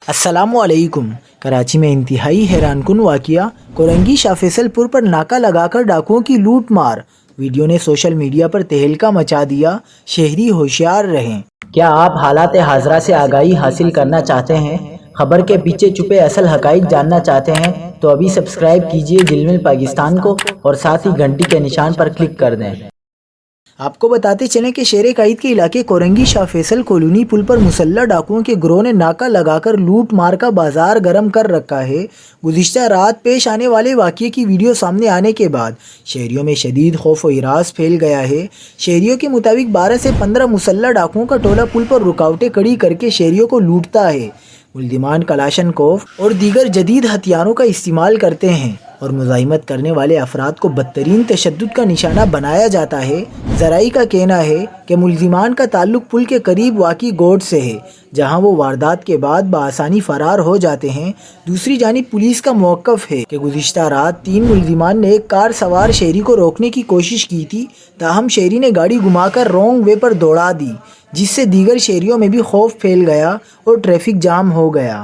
السلام علیکم۔ کراچی میں انتہائی حیران کن واقعہ، کورنگی شاہ فیصل پور پر ناکہ لگا کر ڈاکوؤں کی لوٹ مار۔ ویڈیو نے سوشل میڈیا پر تہلکہ مچا دیا، شہری ہوشیار رہیں۔ کیا آپ حالات حاضرہ سے آگاہی حاصل کرنا چاہتے ہیں؟ خبر کے پیچھے چھپے اصل حقائق جاننا چاہتے ہیں تو ابھی سبسکرائب کیجئے جلمل پاکستان کو اور ساتھ ہی گھنٹی کے نشان پر کلک کر دیں۔ آپ کو بتاتے چلیں کہ شیر قائد کے علاقے کورنگی شاہ فیصل کالونی پل پر مسلح ڈاکوؤں کے گروہ نے ناکہ لگا کر لوٹ مار کا بازار گرم کر رکھا ہے۔ گزشتہ رات پیش آنے والے واقعے کی ویڈیو سامنے آنے کے بعد شہریوں میں شدید خوف و ہراس پھیل گیا ہے۔ شہریوں کے مطابق 12 سے 15 مسلح ڈاکوؤں کا ٹولہ پل پر رکاوٹیں کھڑی کر کے شہریوں کو لوٹتا ہے۔ ملزمان کلاشنکوف اور دیگر جدید ہتھیاروں کا استعمال کرتے ہیں اور مزاحمت کرنے والے افراد کو بدترین تشدد کا نشانہ بنایا جاتا ہے۔ ذرائع کا کہنا ہے کہ ملزمان کا تعلق پل کے قریب واقع گوٹھ سے ہے، جہاں وہ واردات کے بعد بآسانی فرار ہو جاتے ہیں۔ دوسری جانب پولیس کا موقف ہے کہ گزشتہ رات 3 ملزمان نے ایک کار سوار شہری کو روکنے کی کوشش کی تھی، تاہم شہری نے گاڑی گھما کر رونگ وے پر دوڑا دی، جس سے دیگر شہریوں میں بھی خوف پھیل گیا اور ٹریفک جام ہو گیا۔